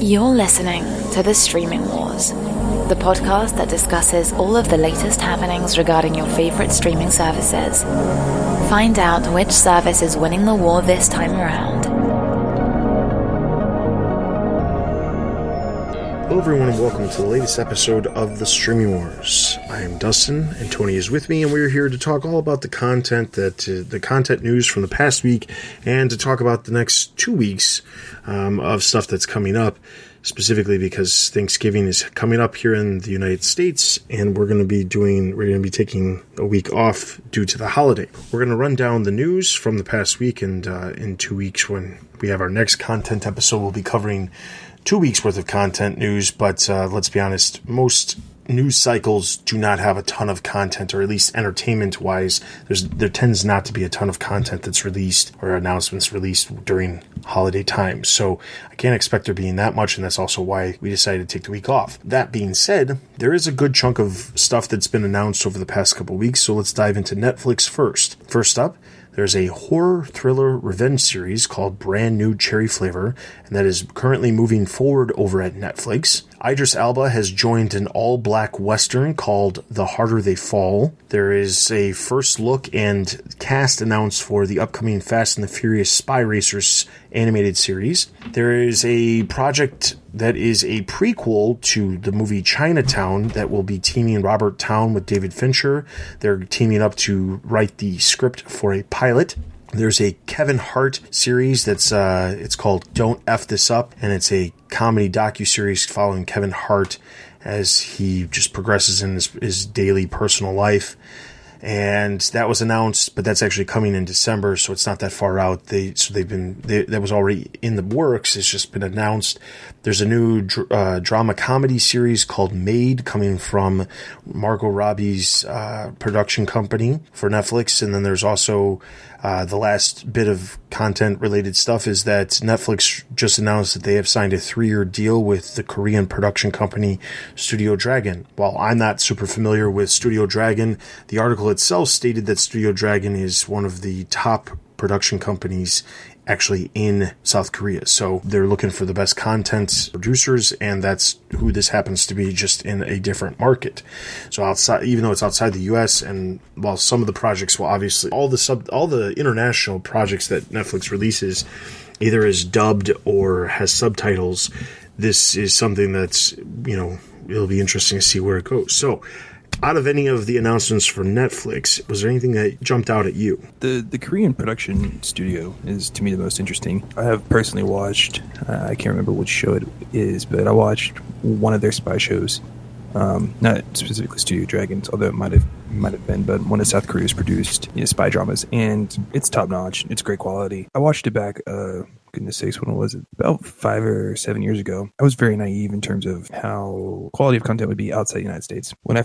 You're listening to The Streaming Wars, the podcast that discusses all of the latest happenings regarding your favorite streaming services. Find out which service is winning the war this time around. Hello everyone and welcome to the latest episode of The Streaming Wars. I am Dustin and Tony is with me, and we're here to talk all about the content news from the past week and to talk about the next 2 weeks of stuff that's coming up, specifically because Thanksgiving is coming up here in the United States and we're going to be taking a week off due to the holiday. We're going to run down the news from the past week, and in 2 weeks when we have our next content episode, we'll be covering 2 weeks worth of content news, but let's be honest, most news cycles do not have a ton of content, or at least entertainment-wise, there tends not to be a ton of content that's released or announcements released during holiday time. So I can't expect there being that much, and that's also why we decided to take the week off. That being said, there is a good chunk of stuff that's been announced over the past couple weeks, so let's dive into Netflix first. First up, there's a horror thriller revenge series called Brand New Cherry Flavor, and that is currently moving forward over at Netflix. Idris Elba has joined an all-black western called The Harder They Fall. There is a first look and cast announced for the upcoming Fast and the Furious Spy Racers animated series. There is a project that is a prequel to the movie Chinatown that will be teaming Robert Towne with David Fincher. They're teaming up to write the script for a pilot. There's a Kevin Hart series that's it's called Don't F This Up, and it's a comedy docuseries following Kevin Hart as he just progresses in his daily personal life. And that was announced, but that's actually coming in December, so it's not that far out. That was already in the works. It's just been announced. There's a new drama comedy series called Made coming from Margot Robbie's production company for Netflix. And then there's also the last bit of content related stuff is that Netflix just announced that they have signed a 3-year deal with the Korean production company Studio Dragon. While I'm not super familiar with Studio Dragon, the article itself stated that Studio Dragon is one of the top production companies actually in South Korea. So they're looking for the best content producers, and that's who this happens to be, just in a different market. So outside, even though it's outside the US, and while some of the projects will obviously, all the international projects that Netflix releases either is dubbed or has subtitles, this is something that's, it'll be interesting to see where it goes. So out of any of the announcements for Netflix, was there anything that jumped out at you? The Korean production studio is, to me, the most interesting. I have personally watched, I can't remember which show it is, but I watched one of their spy shows. Not specifically Studio Dragons, although it might have been, but one of South Korea's produced spy dramas, and it's top notch. It's great quality. I watched it back, goodness sakes, when was it? About 5 or 7 years ago. I was very naive in terms of how quality of content would be outside the United States. When I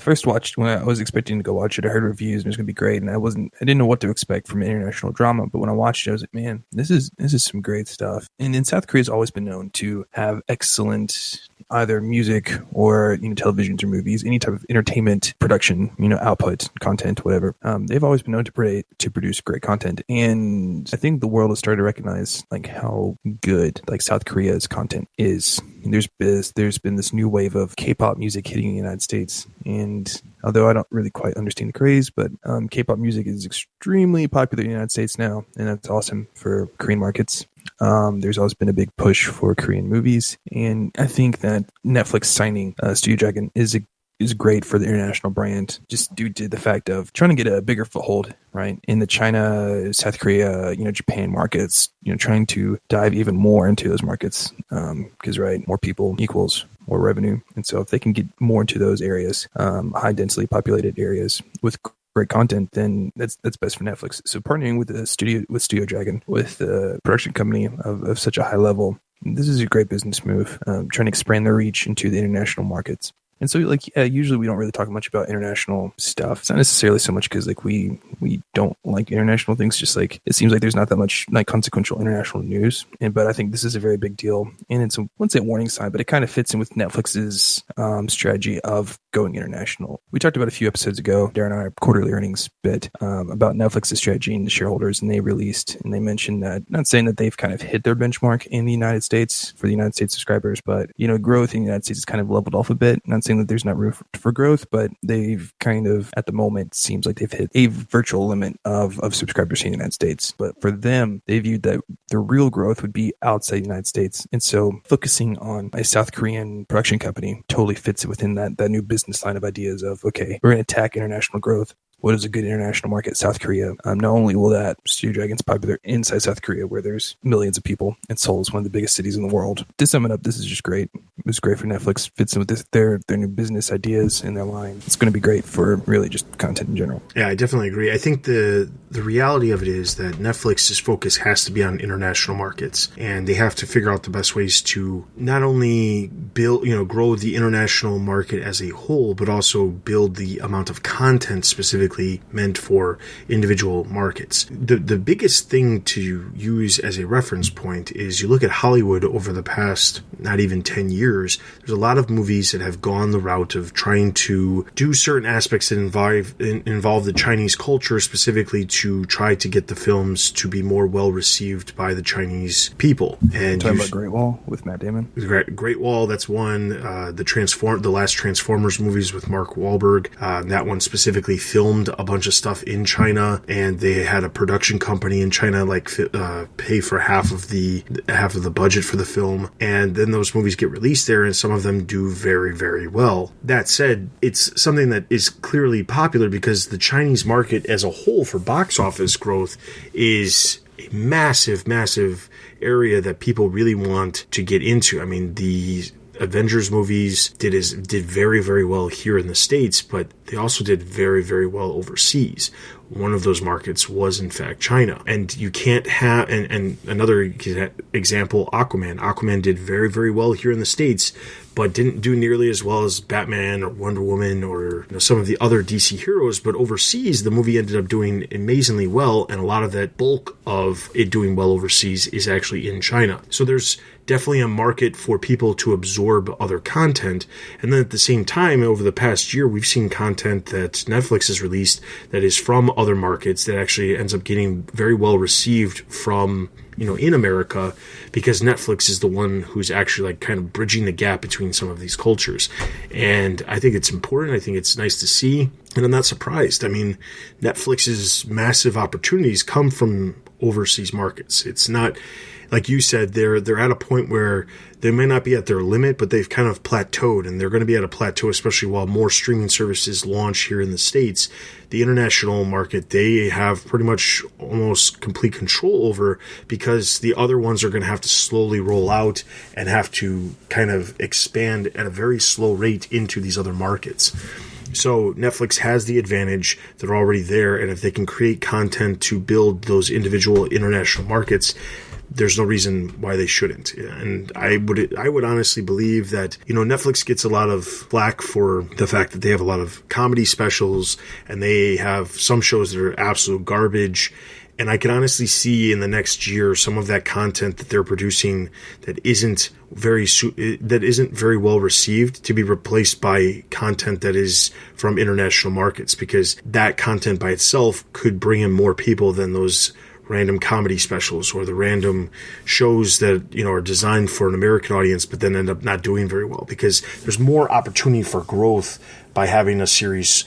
was expecting to go watch it, I heard reviews and it was going to be great, and I didn't know what to expect from an international drama, but when I watched it, I was like, man, this is some great stuff. And then South Korea's always been known to have excellent either music or televisions or movies, any type of entertainment production, output, content, whatever. They've always been known to produce great content, and I think the world has started to recognize how good South Korea's content is. And there's been this new wave of K-pop music hitting the United States, and although I don't really quite understand the craze, but K-pop music is extremely popular in the United States now, and that's awesome for Korean markets. There's always been a big push for Korean movies, and I think that Netflix signing Studio Dragon is great for the international brand, just due to the fact of trying to get a bigger foothold, right, in the China, South Korea, Japan markets, trying to dive even more into those markets, because, right, more people equals more revenue. And so if they can get more into those areas, high densely populated areas with great content, then that's best for Netflix. So partnering with Studio Dragon, with the production company of such a high level, this is a great business move, trying to expand their reach into the international markets. And so, like, usually we don't really talk much about international stuff. It's not necessarily so much because, like, we don't like international things. Just like it seems like there's not that much like consequential international news. But I think this is a very big deal, and it's I wouldn't say a warning sign, but it kind of fits in with Netflix's strategy of going international. We talked about a few episodes ago, Darren and I, quarterly earnings bit about Netflix's strategy and the shareholders, and they mentioned that, not saying that they've kind of hit their benchmark in the United States for the United States subscribers, but growth in the United States is kind of leveled off a bit. Not saying that there's not room for growth, but they've kind of, at the moment, seems like they've hit a virtual limit of subscribers in the United States. But for them, they viewed that the real growth would be outside the United States. And so focusing on a South Korean production company totally fits within that new business line of ideas of, okay, we're going to attack international growth. What is a good international market? South Korea. Not only will that Studio Dragon's popular inside South Korea, where there's millions of people, and Seoul is one of the biggest cities in the world. To sum it up, this is just great. It was great for Netflix. Fits in with their new business ideas and their line. It's going to be great for really just content in general. Yeah, I definitely agree. I think the reality of it is that Netflix's focus has to be on international markets, and they have to figure out the best ways to not only grow the international market as a whole, but also build the amount of content specifically meant for individual markets. The biggest thing to use as a reference point is you look at Hollywood over the past not even 10 years. There's a lot of movies that have gone the route of trying to do certain aspects that involve the Chinese culture, specifically to try to get the films to be more well received by the Chinese people. And talking about Great Wall with Matt Damon. Great Wall, that's one. The last Transformers movies with Mark Wahlberg, that one specifically filmed a bunch of stuff in China, and they had a production company in China pay for half of the budget for the film, and then those movies get released there, and some of them do very, very well. That said, it's something that is clearly popular because the Chinese market as a whole for box office growth is a massive area that people really want to get into. I mean, the Avengers movies did very, very well here in the States, but they also did very, very well overseas. One of those markets was, in fact, China. And you can't have, and another example, Aquaman. Aquaman did very, very well here in the States, but didn't do nearly as well as Batman or Wonder Woman or some of the other DC heroes. But overseas, the movie ended up doing amazingly well, and a lot of that bulk of it doing well overseas is actually in China. So there's definitely a market for people to absorb other content. And then at the same time, over the past year, we've seen content that Netflix has released that is from other markets that actually ends up getting very well received from, in America, because Netflix is the one who's actually kind of bridging the gap between some of these cultures. And I think it's important. I think it's nice to see. And I'm not surprised. I mean, Netflix's massive opportunities come from overseas markets. It's not, like you said, they're at a point where they may not be at their limit, but they've kind of plateaued, and they're going to be at a plateau, especially while more streaming services launch here in the States. The international market, they have pretty much almost complete control over, because the other ones are going to have to slowly roll out and have to kind of expand at a very slow rate into these other markets. So Netflix has the advantage. They're already there, and if they can create content to build those individual international markets, there's no reason why they shouldn't. And I would honestly believe that, Netflix gets a lot of flack for the fact that they have a lot of comedy specials, and they have some shows that are absolute garbage. And I can honestly see in the next year some of that content that they're producing that isn't very well received to be replaced by content that is from international markets, because that content by itself could bring in more people than those random comedy specials or the random shows that are designed for an American audience but then end up not doing very well, because there's more opportunity for growth by having a series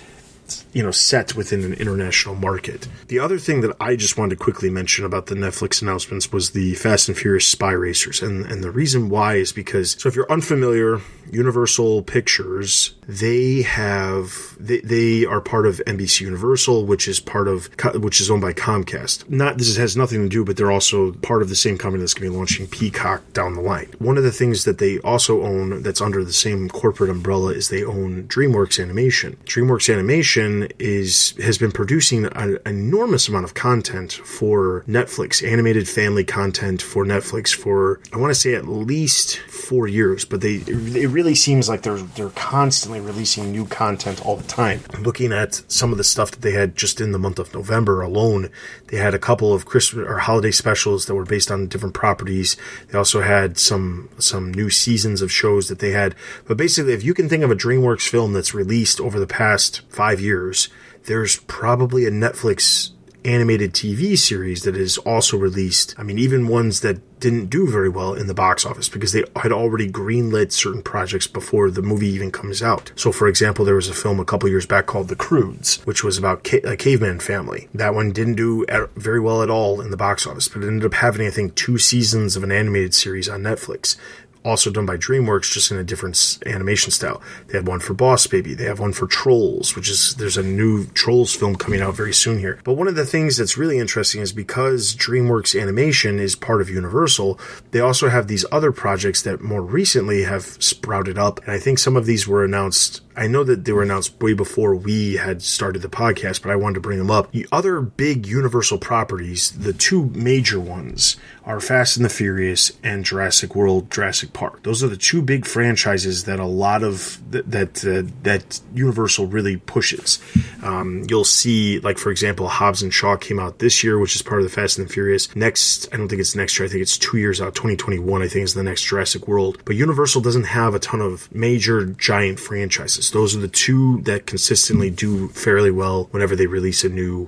set within an international market. The other thing that I just wanted to quickly mention about the Netflix announcements was the Fast and Furious Spy Racers. And the reason why is because, so if you're unfamiliar, Universal Pictures, they are part of NBC Universal, which is owned by Comcast. This has nothing to do, but they're also part of the same company that's going to be launching Peacock down the line. One of the things that they also own that's under the same corporate umbrella is they own DreamWorks Animation. DreamWorks Animation Animation has been producing an enormous amount of content for Netflix, animated family content for Netflix for, I want to say, at least 4 years, but it really seems like they're constantly releasing new content all the time. Looking at some of the stuff that they had just in the month of November alone, they had a couple of Christmas or holiday specials that were based on different properties. They also had some new seasons of shows that they had. But basically, if you can think of a DreamWorks film that's released over the past 5 years, there's probably a Netflix animated TV series that is also released. I mean, even ones that didn't do very well in the box office because they had already greenlit certain projects before the movie even comes out. So, for example, there was a film a couple years back called The Croods, which was about a caveman family. That one didn't do very well at all in the box office, but it ended up having, I think, 2 seasons of an animated series on Netflix. Also done by DreamWorks, just in a different animation style. They have one for Boss Baby. They have one for Trolls, there's a new Trolls film coming out very soon here. But one of the things that's really interesting is because DreamWorks Animation is part of Universal, they also have these other projects that more recently have sprouted up. And I think some of these were announced. I know that they were announced way before we had started the podcast, but I wanted to bring them up. The other big Universal properties, the 2 major ones, are Fast and the Furious and Jurassic World, Jurassic Park. Those are the 2 big franchises that a lot of that Universal really pushes. You'll see, like, for example, Hobbs and Shaw came out this year, which is part of the Fast and the Furious. I don't think it's next year. I think it's 2 years out. 2021, I think, is the next Jurassic World. But Universal doesn't have a ton of major giant franchises. Those are the 2 that consistently do fairly well whenever they release a new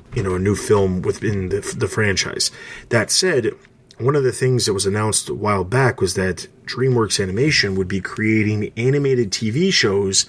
film within the franchise. That said, one of the things that was announced a while back was that DreamWorks Animation would be creating animated TV shows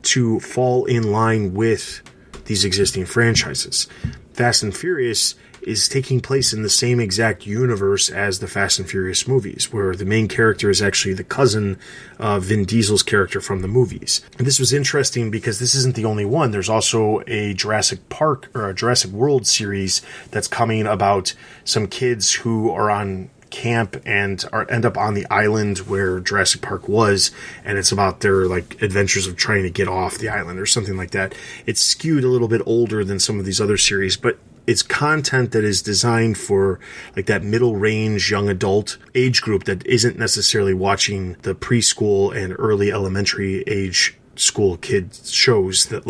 to fall in line with these existing franchises. Fast and Furious is taking place in the same exact universe as the Fast and Furious movies, where the main character is actually the cousin of Vin Diesel's character from the movies. And this was interesting because this isn't the only one. There's also a Jurassic Park or a Jurassic World series that's coming about some kids who are on camp and end up on the island where Jurassic Park was, and it's about their adventures of trying to get off the island or something like that. It's skewed a little bit older than some of these other series, but it's content that is designed for that middle range young adult age group that isn't necessarily watching the preschool and early elementary age school kids shows that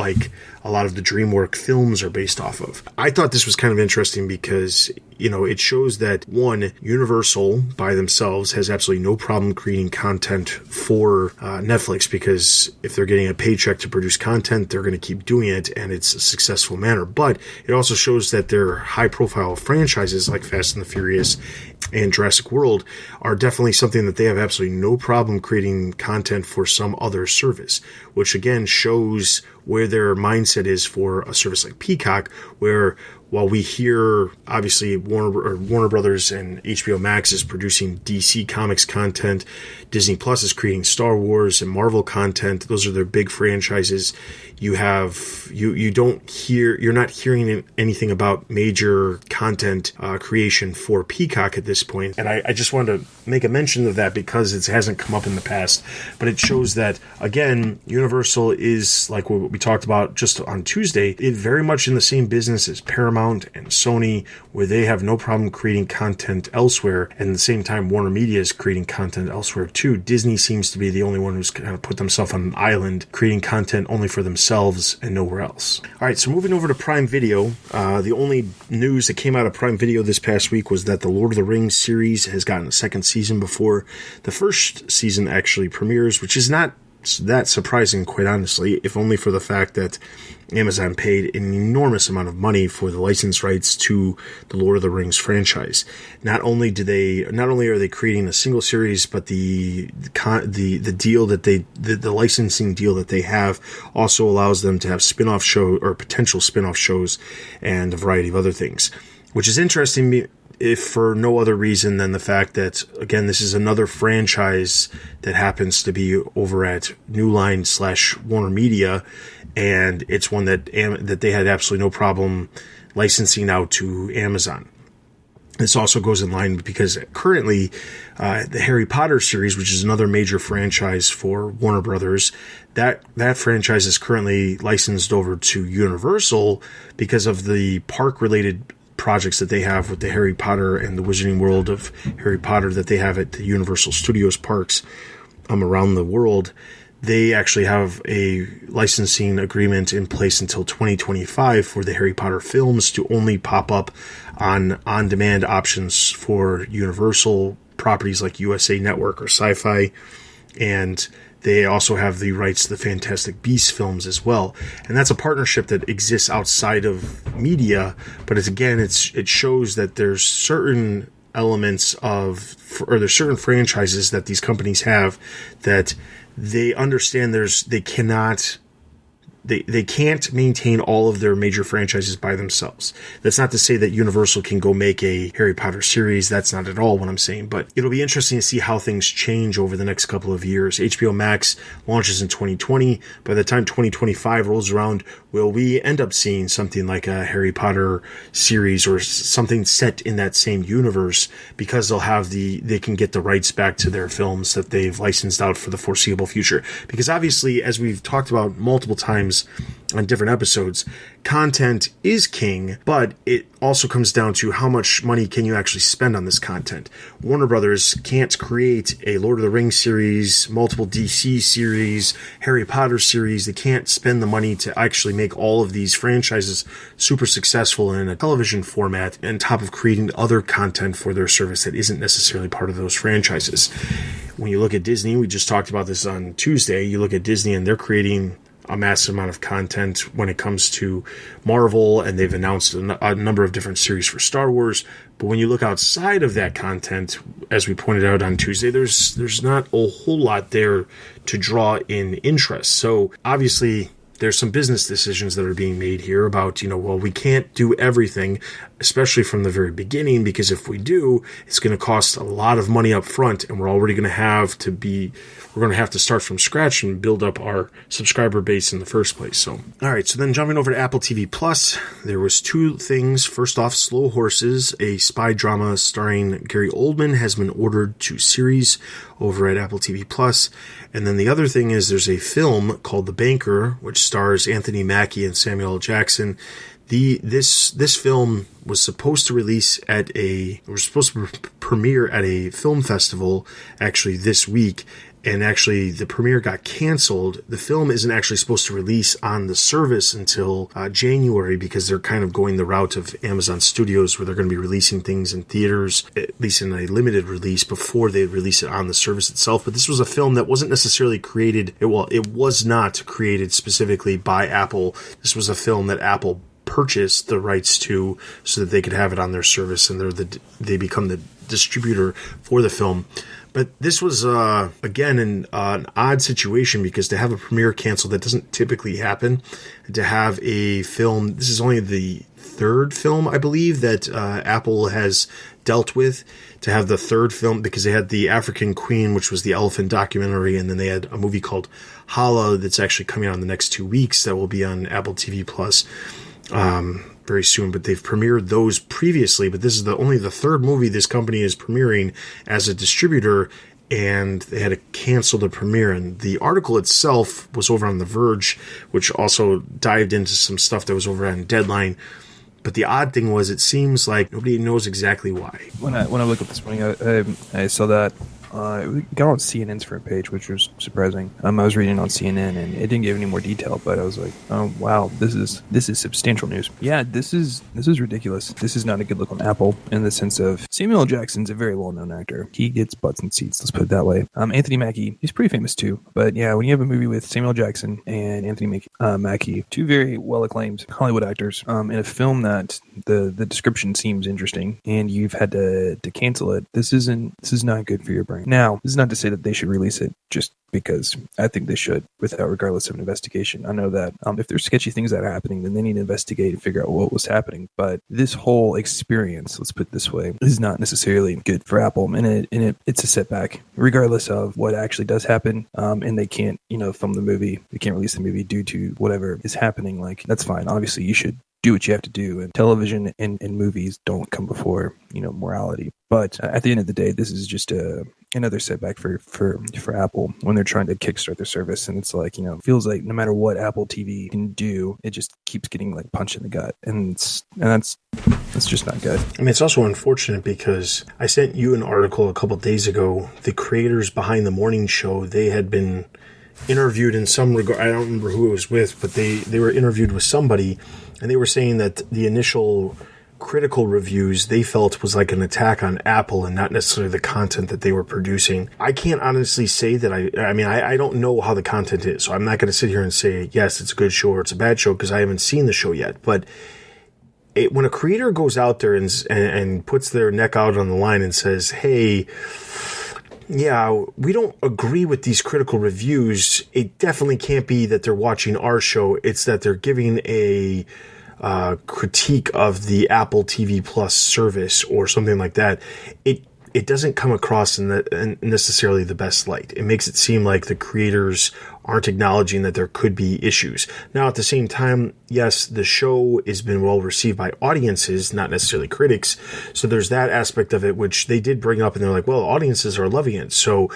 a lot of the DreamWorks films are based off of. I thought this was kind of interesting because, it shows that, one, Universal by themselves has absolutely no problem creating content for Netflix, because if they're getting a paycheck to produce content, they're going to keep doing it, and it's a successful manner. But it also shows that their high-profile franchises like Fast and the Furious and Jurassic World are definitely something that they have absolutely no problem creating content for some other service, which again shows where their mindset is for a service like Peacock, where while we hear, obviously, Warner Brothers and HBO Max is producing DC Comics content, Disney Plus is creating Star Wars and Marvel content. Those are their big franchises. You're not hearing anything about major content creation for Peacock at this point. And I just wanted to make a mention of that because it hasn't come up in the past. But it shows that, again, Universal is, like what we talked about just on Tuesday, it very much in the same business as Paramount and Sony, where they have no problem creating content elsewhere. And at the same time, Warner Media is creating content elsewhere too. Disney seems to be the only one who's kind of put themselves on an island, creating content only for themselves and nowhere else. All right, so moving over to Prime Video, the only news that came out of Prime Video this past week was that the Lord of the Rings series has gotten a second season before the first season actually premieres, which is not that surprising, quite honestly, if only for the fact that Amazon paid an enormous amount of money for the license rights to the Lord of the Rings franchise. Not only are they creating a single series, but the deal that the licensing deal that they have also allows them to have spin-off show or potential spin-off shows and a variety of other things, which is interesting, if for no other reason than the fact that, again, this is another franchise that happens to be over at New Line / Warner Media, and it's one that they had absolutely no problem licensing out to Amazon. This also goes in line because currently the Harry Potter series, which is another major franchise for Warner Brothers, that franchise is currently licensed over to Universal because of the park-related projects that they have with the Harry Potter and the Wizarding World of Harry Potter that they have at the Universal Studios parks around the world. They actually have a licensing agreement in place until 2025 for the Harry Potter films to only pop up on-demand options for Universal properties like USA Network or Sci-Fi, and they also have the rights to the Fantastic Beasts films as well. And that's a partnership that exists outside of media, but it shows that there's certain elements there's certain franchises that these companies have that they understand they can't maintain all of their major franchises by themselves. That's not to say that Universal can go make a Harry Potter series. That's not at all what I'm saying, but it'll be interesting to see how things change over the next couple of years. HBO Max launches in 2020. By the time 2025 rolls around, will we end up seeing something like a Harry Potter series or something set in that same universe because they can get the rights back to their films that they've licensed out for the foreseeable future? Because obviously, as we've talked about multiple times on different episodes, content is king, but it also comes down to how much money can you actually spend on this content. Warner Brothers can't create a Lord of the Rings series, multiple DC series, Harry Potter series. They can't spend the money to actually make all of these franchises super successful in a television format, on top of creating other content for their service that isn't necessarily part of those franchises. When you look at Disney, we just talked about this on Tuesday, you look at Disney and they're creating a massive amount of content when it comes to Marvel, and they've announced a number of different series for Star Wars. But when you look outside of that content, as we pointed out on Tuesday, there's not a whole lot there to draw in interest. So obviously there's some business decisions that are being made here about, we can't do everything, especially from the very beginning, because if we do, it's going to cost a lot of money up front, and we're already going to have to start from scratch and build up our subscriber base in the first place. So, all right. So then jumping over to Apple TV Plus, there was two things. First off, Slow Horses, a spy drama starring Gary Oldman, has been ordered to series over at Apple TV Plus. And then the other thing is there's a film called The Banker, which stars Anthony Mackie and Samuel L. Jackson. This film was supposed to premiere at a film festival actually this week, and actually the premiere got canceled. The film isn't actually supposed to release on the service until January, because they're kind of going the route of Amazon Studios, where they're going to be releasing things in theaters, at least in a limited release, before they release it on the service itself. But this was a film that wasn't necessarily created, it was not created specifically by Apple. This was a film that Apple purchased the rights to so that they could have it on their service, and they become the distributor for the film. But this was, again, an odd situation, because to have a premiere canceled, that doesn't typically happen. To have a film, this is only the third film, I believe, that Apple has dealt with. To have the third film, because they had the African Queen, which was the elephant documentary, and then they had a movie called Hala that's actually coming out in the next 2 weeks that will be on Apple TV Plus very soon. But they've premiered those previously, but this is only the third movie this company is premiering as a distributor, and they had to cancel the premiere. And the article itself was over on The Verge, which also dived into some stuff that was over on Deadline. But the odd thing was, it seems like nobody knows exactly why. When I looked up this morning, I saw that it got on CNN's front page, which was surprising. I was reading on CNN, and it didn't give any more detail, but I was like, oh wow, this is substantial news. Yeah, this is ridiculous. This is not a good look on Apple, in the sense of Samuel L. Jackson's a very well-known actor. He gets butts and seats, let's put it that way. Anthony Mackie, he's pretty famous too. But yeah, when you have a movie with Samuel L. Jackson and Anthony Mackie, two very well-acclaimed Hollywood actors, in a film that the description seems interesting, and you've had to cancel it, this is not good for your brain. Now, this is not to say that they should release it just because. I think they should, regardless of an investigation. I know that if there's sketchy things that are happening, then they need to investigate and figure out what was happening. But this whole experience, let's put it this way, is not necessarily good for Apple, and it's a setback, regardless of what actually does happen. And they can't, film the movie, they can't release the movie due to whatever is happening. Like, that's fine. Obviously, you should do what you have to do, and television and movies don't come before, morality. But at the end of the day, this is just another setback for Apple when they're trying to kickstart their service. And it's like, feels like no matter what Apple TV can do, it just keeps getting like punched in the gut. And that's just not good. I mean, it's also unfortunate because I sent you an article a couple of days ago. The creators behind the morning show, they had been interviewed in some regard. I don't remember who it was with, but they were interviewed with somebody, and they were saying that the initial critical reviews they felt was like an attack on Apple and not necessarily the content that they were producing. I can't honestly say that I don't know how the content is, so I'm not going to sit here and say, yes, it's a good show or it's a bad show, because I haven't seen the show yet. But when a creator goes out there and puts their neck out on the line and says, hey, yeah, we don't agree with these critical reviews, it definitely can't be that they're watching our show. It's that they're giving a critique of the Apple TV Plus service or something like that. It doesn't come across in necessarily the best light. It makes it seem like the creators aren't acknowledging that there could be issues. Now, at the same time, yes, the show has been well received by audiences, not necessarily critics. So there's that aspect of it, which they did bring up, and they're like, well, audiences are loving it. So,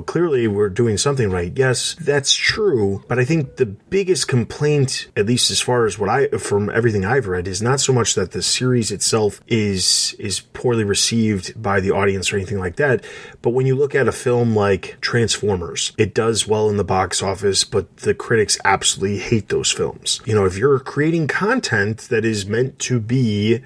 clearly we're doing something right. Yes, that's true. But I think the biggest complaint, at least as far as from everything I've read, is not so much that the series itself is poorly received by the audience or anything like that. But when you look at a film like Transformers, it does well in the box office, but the critics absolutely hate those films. If you're creating content that is meant to be,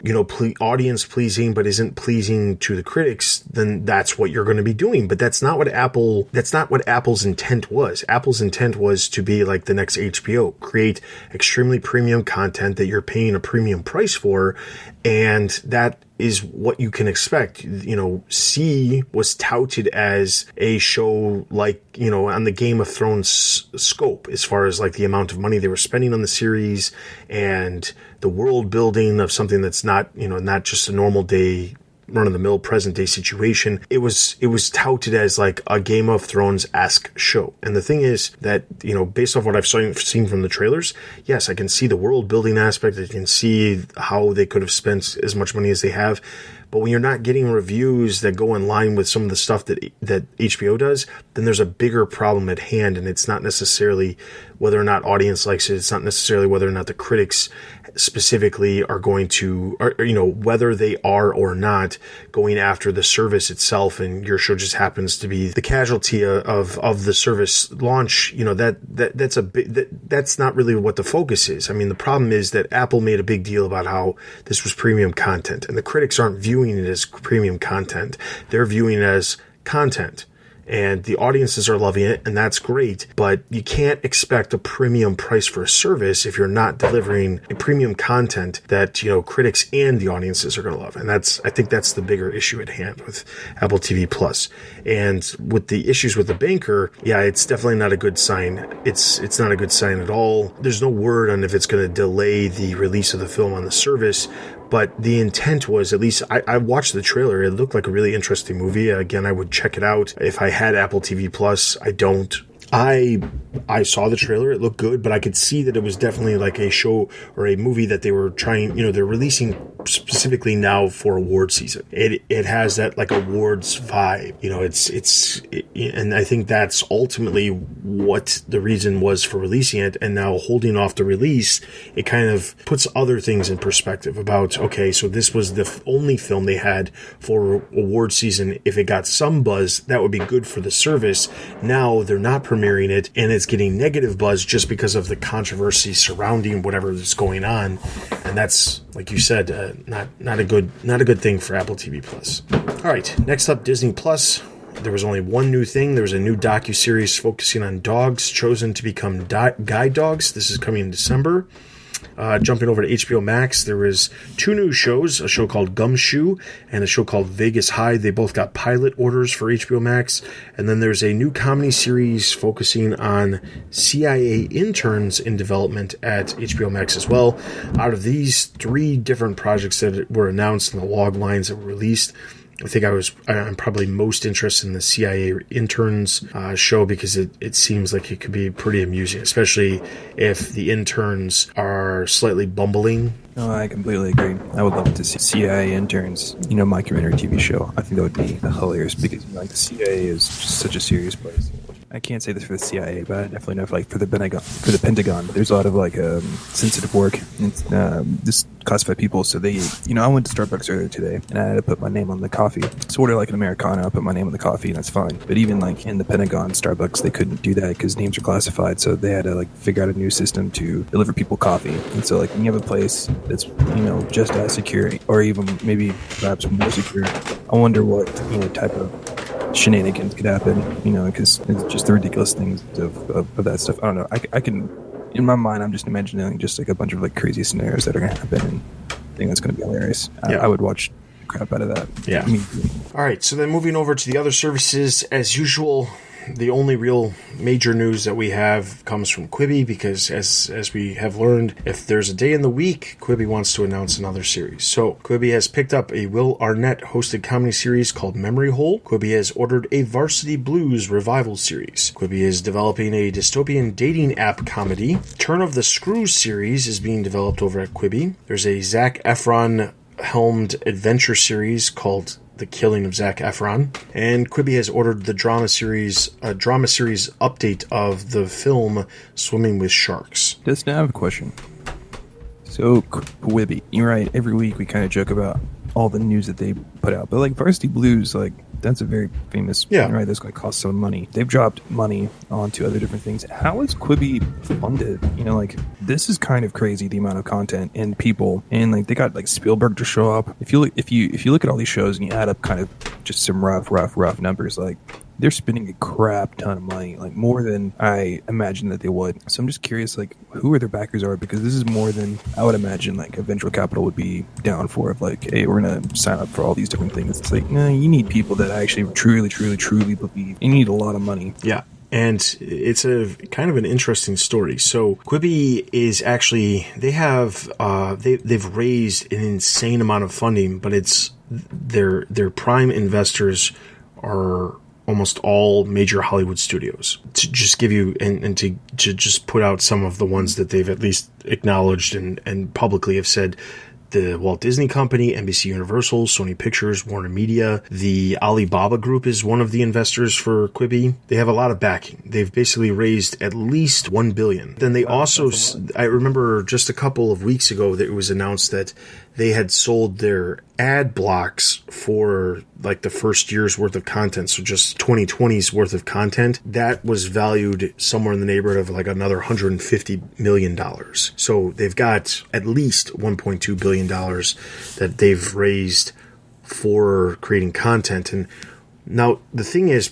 audience pleasing, but isn't pleasing to the critics, then that's what you're going to be doing. But that's not what Apple's intent was. Apple's intent was to be like the next HBO, create extremely premium content that you're paying a premium price for. And that is what you can expect. C was touted as a show like, on the Game of Thrones scope, as far as like the amount of money they were spending on the series and the world building of something that's not, not just a normal day, run-of-the-mill present-day situation. It was touted as like a Game of Thrones-esque show. And the thing is that, based off what I've seen from the trailers, yes, I can see the world-building aspect. I can see how they could have spent as much money as they have. But when you're not getting reviews that go in line with some of the stuff that HBO does, then there's a bigger problem at hand. And it's not necessarily whether or not audience likes it. It's not necessarily whether or not the critics specifically are going to, or whether they are or not going after the service itself. And your show just happens to be the casualty of the service launch. That's not really what the focus is. I mean, the problem is that Apple made a big deal about how this was premium content, and the critics aren't viewing it as premium content. They're viewing it as content. And the audiences are loving it, and that's great. But you can't expect a premium price for a service if you're not delivering a premium content that, critics and the audiences are going to love. And I think that's the bigger issue at hand with Apple TV Plus. And with the issues with the banker, yeah, it's definitely not a good sign. It's not a good sign at all. There's no word on if it's going to delay the release of the film on the service. But the intent was, at least I watched the trailer. It looked like a really interesting movie. Again, I would check it out if I had Apple TV Plus. I don't. I saw the trailer. It looked good, but I could see that it was definitely like a show or a movie that they were trying, they're releasing specifically now for award season. It has that like awards vibe, and I think that's ultimately what the reason was for releasing it. And now holding off the release, it kind of puts other things in perspective about, okay, so this was the only film they had for award season. If it got some buzz, that would be good for the service. Now they're not premiering it, and it's getting negative buzz just because of the controversy surrounding whatever is going on, and that's, like you said, not a good thing for Apple TV Plus. All right, next up, Disney Plus. There was only one new thing. There was a new docuseries focusing on dogs chosen to become guide dogs. This is coming in December. Jumping over to HBO Max, there was two new shows, a show called Gumshoe and a show called Vegas High. They both got pilot orders for HBO Max. And then there's a new comedy series focusing on CIA interns in development at HBO Max as well. Out of these three different projects that were announced in the log lines that were released, I think I'm probably most interested in the CIA interns show because it seems like it could be pretty amusing, especially if the interns are slightly bumbling. No, I completely agree. I would love to see CIA interns, My Community TV show. I think that would be hilarious because the CIA is just such a serious place. I can't say this for the CIA, but I definitely know for the Pentagon, there's a lot of sensitive work and this classified people. So they, I went to Starbucks earlier today and I had to put my name on the coffee. Sort of like an Americano, I put my name on the coffee and that's fine. But even in the Pentagon, Starbucks, they couldn't do that because names are classified. So they had to figure out a new system to deliver people coffee. And so when you have a place that's, just as secure or even maybe perhaps more secure, I wonder what, type of shenanigans could happen, because it's just the ridiculous things of that stuff. I don't know. I can, in my mind, I'm just imagining just a bunch of crazy scenarios that are going to happen, and I think that's going to be hilarious. Yeah. I would watch the crap out of that. Yeah. All right. So then moving over to the other services, as usual, the only real major news that we have comes from Quibi because as we have learned, if there's a day in the week, Quibi wants to announce another series. So Quibi has picked up a Will Arnett hosted comedy series called Memory Hole. Quibi has ordered a Varsity Blues revival series. Quibi is developing a dystopian dating app comedy. Turn of the Screws series is being developed over at Quibi. There's a Zac Efron helmed adventure series called The Killing of Zac Efron, and Quibi has ordered the drama series update of the film Swimming with Sharks. Just now I have a question. So Quibi, you're right. Every week we kind of joke about all the news that they put out, but Varsity Blues, that's a very famous, right? That's going to cost some money. They've dropped money onto other different things. How is Quibi funded? This is kind of crazy, the amount of content and people, and they got Spielberg to show up. If you look at all these shows and you add up kind of just some rough numbers, they're spending a crap ton of money, more than I imagined that they would. So I'm just curious, who their backers are, because this is more than I would imagine, a venture capital would be down for, hey, we're going to sign up for all these different things. It's no, you need people that actually truly believe. You need a lot of money. Yeah. And it's a kind of an interesting story. So Quibi is actually, they've raised an insane amount of funding, but it's their prime investors are almost all major Hollywood studios. To just give you and to just put out some of the ones that they've at least acknowledged and publicly have said: the Walt Disney Company, NBC Universal, Sony Pictures, Warner Media. The Alibaba Group is one of the investors for Quibi. They have a lot of backing. They've basically raised at least $1 billion. Then they also, I remember just a couple of weeks ago that it was announced that they had sold their ad blocks for the first year's worth of content. So just 2020's worth of content that was valued somewhere in the neighborhood of another $150 million. So they've got at least $1.2 billion that they've raised for creating content. And now the thing is,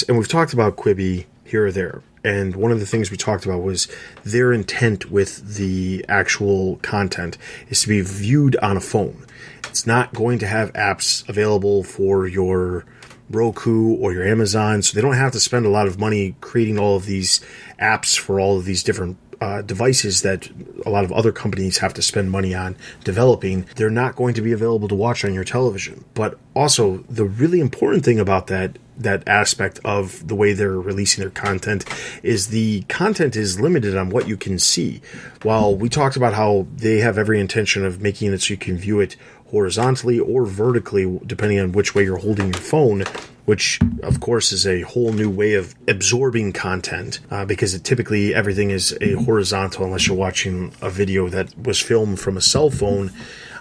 and we've talked about Quibi here or there, and one of the things we talked about was their intent with the actual content is to be viewed on a phone. It's not going to have apps available for your Roku or your Amazon, so they don't have to spend a lot of money creating all of these apps for all of these different devices that a lot of other companies have to spend money on developing. They're not going to be available to watch on your television. But also, the really important thing about that aspect of the way they're releasing their content is the content is limited on what you can see. While we talked about how they have every intention of making it so you can view it horizontally or vertically, depending on which way you're holding your phone, which of course is a whole new way of absorbing content, because typically everything is a horizontal unless you're watching a video that was filmed from a cell phone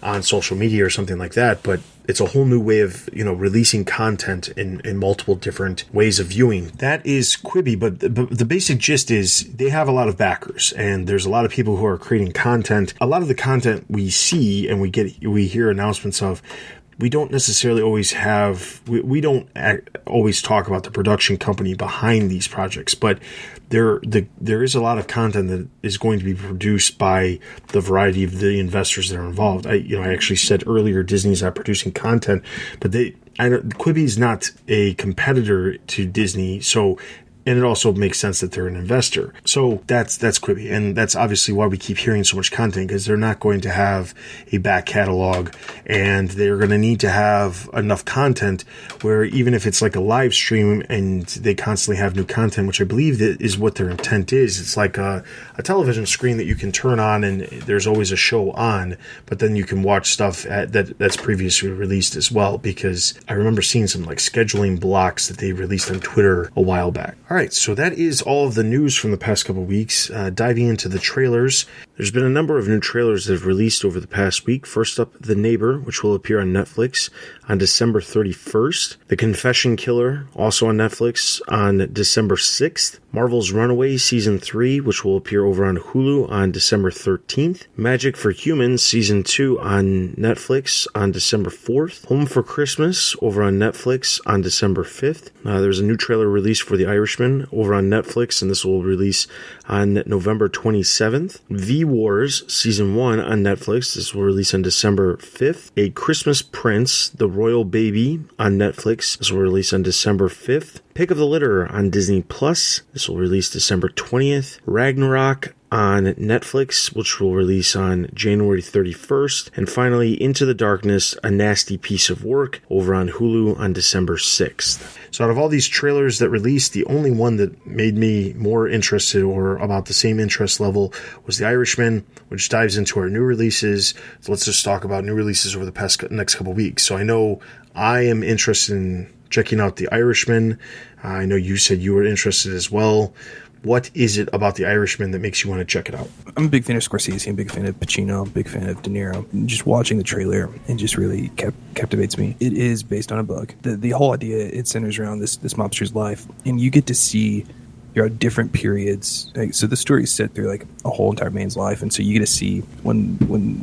on social media or something like that. But it's a whole new way of, releasing content in multiple different ways of viewing. That is Quibi, but the basic gist is they have a lot of backers, and there's a lot of people who are creating content. A lot of the content we see and we hear announcements of, we don't necessarily always have, we don't always talk about the production company behind these projects, but there is a lot of content that is going to be produced by the variety of the investors that are involved. I actually said earlier Disney's not producing content, but Quibi is not a competitor to Disney, so And it also makes sense that they're an investor. So that's Quibi. And that's obviously why we keep hearing so much content, because they're not going to have a back catalog, and they're going to need to have enough content where even if it's like a live stream and they constantly have new content, which I believe that is what their intent is. It's like a television screen that you can turn on and there's always a show on, but then you can watch stuff that's previously released as well, because I remember seeing some like scheduling blocks that they released on Twitter a while back. All right, so that is all of the news from the past couple of weeks. Diving into the trailers, there's been a number of new trailers that have released over the past week. First up, The Neighbor, which will appear on Netflix on December 31st. The Confession Killer, also on Netflix on December 6th. Marvel's Runaway Season 3, which will appear over on Hulu on December 13th. Magic for Humans Season 2 on Netflix on December 4th. Home for Christmas over on Netflix on December 5th. There's a new trailer released for The Irishman over on Netflix, and this will release on November 27th. V-Wars Season 1 on Netflix. This will release on December 5th. A Christmas Prince, The Royal Baby on Netflix. This will release on December 5th. Pick of the Litter on Disney Plus. This will release December 20th. Ragnarok on Netflix, which will release on January 31st. And finally, Into the Darkness, A Nasty Piece of Work, over on Hulu on December 6th. So out of all these trailers that released, the only one that made me more interested or about the same interest level was The Irishman, which dives into our new releases. So let's just talk about new releases over the next couple of weeks. So I know I am interested in checking out The Irishman. I know you said you were interested as well. What is it about The Irishman that makes you want to check it out? I'm a big fan of Scorsese. I'm a big fan of Pacino. I'm a big fan of De Niro. Just watching the trailer, it just really captivates me. It is based on a book. The whole idea, it centers around this mobster's life, and you get to see different periods. So the story is set through like a whole entire man's life, and so you get to see when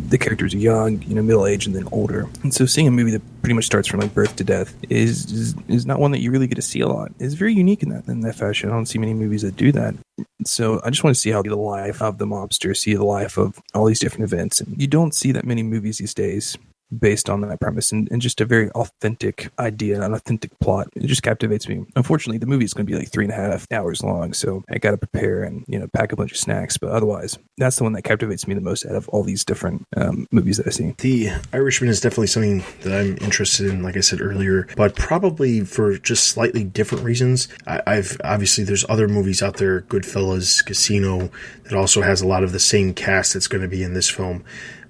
the characters are young, middle age, and then older. And so seeing a movie that pretty much starts from like birth to death is not one that you really get to see a lot. It's very unique in that fashion. I don't see many movies that do that. So I just want to see how the life of the mobster, see the life of all these different events, and you don't see that many movies these days based on that premise and just a very authentic idea, an authentic plot. It just captivates me. Unfortunately, the movie is going to be like 3.5 hours long, so I got to prepare and pack a bunch of snacks. But otherwise, that's the one that captivates me the most out of all these different movies that I see. The Irishman is definitely something that I'm interested in, like I said earlier, but probably for just slightly different reasons. I've obviously there's other movies out there, Goodfellas, Casino, that also has a lot of the same cast that's going to be in this film.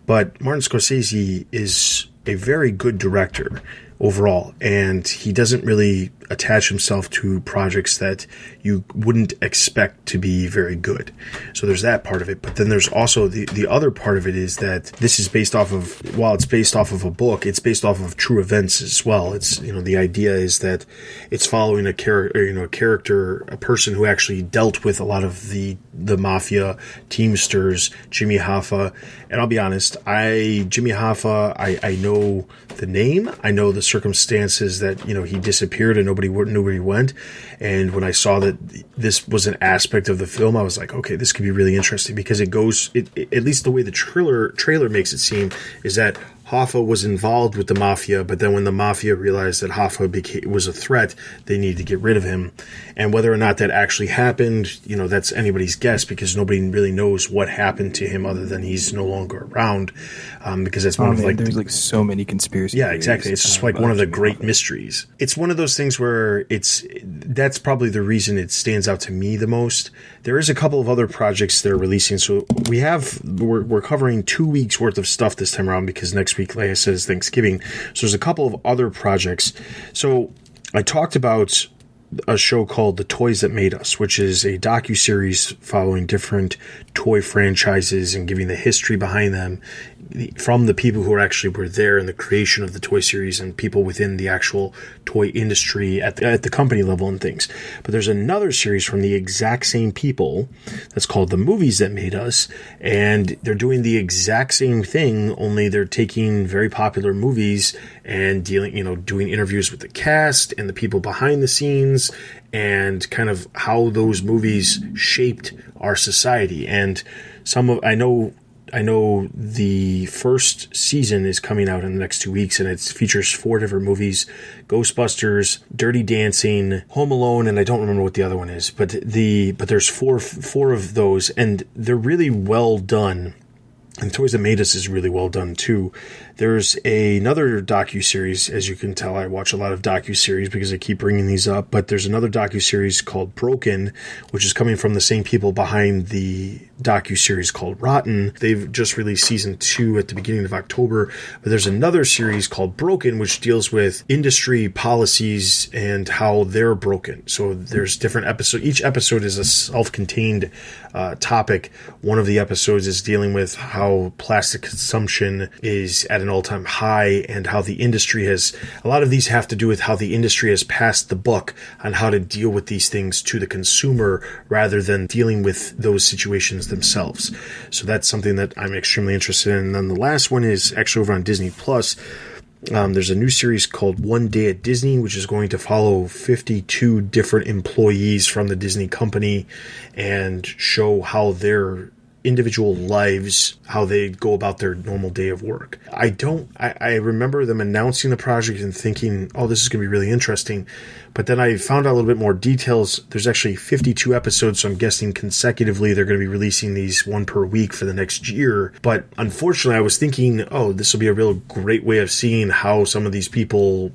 But Martin Scorsese is a very good director overall, and he doesn't really attach himself to projects that you wouldn't expect to be very good. So there's that part of it. But then there's also the other part of it is that this is based off of, while it's based off of a book, it's based off of true events as well. It's, the idea is that it's following a character, a person who actually dealt with a lot of the mafia, Teamsters, Jimmy Hoffa. And I'll be honest, Jimmy Hoffa, I know the name, I know the circumstances that, he disappeared and nobody knew where he went. And when I saw that this was an aspect of the film, I was like, okay, this could be really interesting, because it at least the way the trailer makes it seem is that Hoffa was involved with the mafia, but then when the mafia realized that Hoffa was a threat, they needed to get rid of him. And whether or not that actually happened, that's anybody's guess, because nobody really knows what happened to him other than he's no longer around. Because that's one of there's so many conspiracy theories. Yeah, exactly. It's just like one of the great mysteries. It's one of those things where that's probably the reason it stands out to me the most. There is a couple of other projects they're releasing. So we're covering 2 weeks worth of stuff this time around, because next week, like I said, is Thanksgiving. So there's a couple of other projects. So I talked about a show called The Toys That Made Us, which is a docuseries following different toy franchises and giving the history behind them from the people who actually were there in the creation of the toy series and people within the actual toy industry at the company level and things. But there's another series from the exact same people that's called The Movies That Made Us, and they're doing the exact same thing, only they're taking very popular movies and doing interviews with the cast and the people behind the scenes and kind of how those movies shaped our society. And I know I know the first season is coming out in the next 2 weeks, and it features 4 different movies: Ghostbusters, Dirty Dancing, Home Alone, and I don't remember what the other one is. But there's four of those, and they're really well done. And Toys That Made Us is really well done too. There's another docuseries. As you can tell, I watch a lot of docuseries because I keep bringing these up. But there's another docuseries called Broken, which is coming from the same people behind the docuseries called Rotten. They've just released season 2 at the beginning of October. But there's another series called Broken, which deals with industry policies and how they're broken. So there's different episodes. Each episode is a self-contained topic. One of the episodes is dealing with how plastic consumption is at an all-time high, and how the industry has, a lot of these have to do with how the industry has passed the buck on how to deal with these things to the consumer rather than dealing with those situations themselves. So that's something that I'm extremely interested in. And then the last one is actually over on Disney Plus. There's a new series called One Day at Disney, which is going to follow 52 different employees from the Disney company and show how their individual lives, how they go about their normal day of work. I remember them announcing the project and thinking, oh, this is going to be really interesting. But then I found out a little bit more details. There's actually 52 episodes, so I'm guessing consecutively they're going to be releasing these one per week for the next year. But unfortunately, I was thinking, oh, this will be a real great way of seeing how some of these people,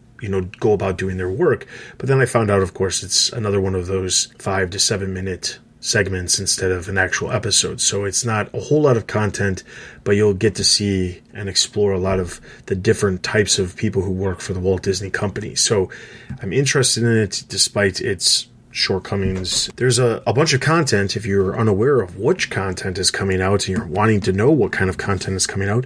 go about doing their work. But then I found out, of course, it's another one of those 5 to 7 minute segments instead of an actual episode. So it's not a whole lot of content, but you'll get to see and explore a lot of the different types of people who work for the Walt Disney Company. So I'm interested in it despite its shortcomings. There's a bunch of content. If you're unaware of which content is coming out and you're wanting to know what kind of content is coming out,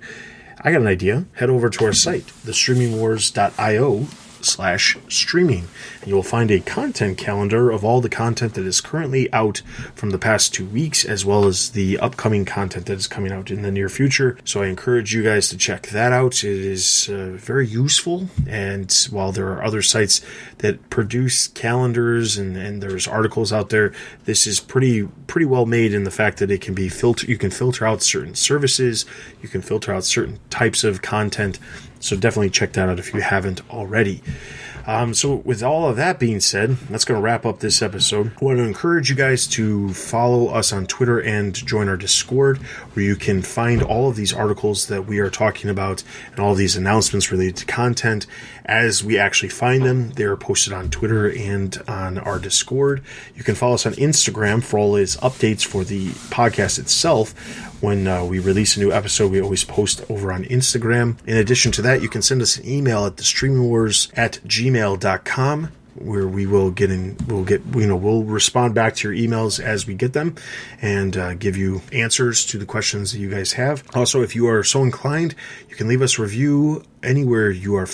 I got an idea. Head over to our site, thestreamingwars.io/streaming, and you will find a content calendar of all the content that is currently out from the past 2 weeks, as well as the upcoming content that is coming out in the near future. So I encourage you guys to check that out. It is very useful, and while there are other sites that produce calendars and there's articles out there, this is pretty well made in the fact that it can be you can filter out certain services, you can filter out certain types of content. So definitely check that out if you haven't already. So with all of that being said, that's going to wrap up this episode. I want to encourage you guys to follow us on Twitter and join our Discord, where you can find all of these articles that we are talking about and all of these announcements related to content as we actually find them. They are posted on Twitter and on our Discord. You can follow us on Instagram for all its updates for the podcast itself. When we release a new episode, we always post over on Instagram. In addition to that, you can send us an email at thestreamingwars@gmail.com, where we'll respond back to your emails as we get them and give you answers to the questions that you guys have. Also, if you are so inclined, you can leave us a review anywhere you are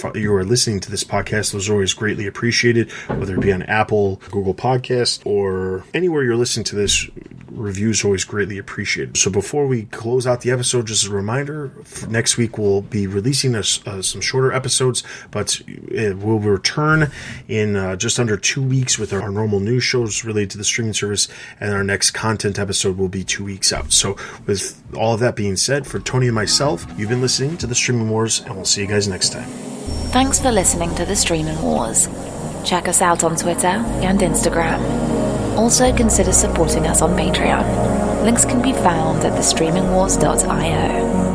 listening to this podcast. Those are always greatly appreciated, whether it be on Apple, Google Podcasts, or anywhere you're listening to this. Reviews are always greatly appreciated. So before we close out the episode, just a reminder, next week we'll be releasing some shorter episodes, but we'll return in just under 2 weeks with our normal news shows related to the streaming service, and our next content episode will be 2 weeks out. So with all of that being said, for Tony and myself, you've been listening to The Streaming Wars, and we'll see you guys next time. Thanks for listening to The Streaming Wars. Check us out on Twitter and Instagram. Also consider supporting us on Patreon. Links can be found at thestreamingwars.io.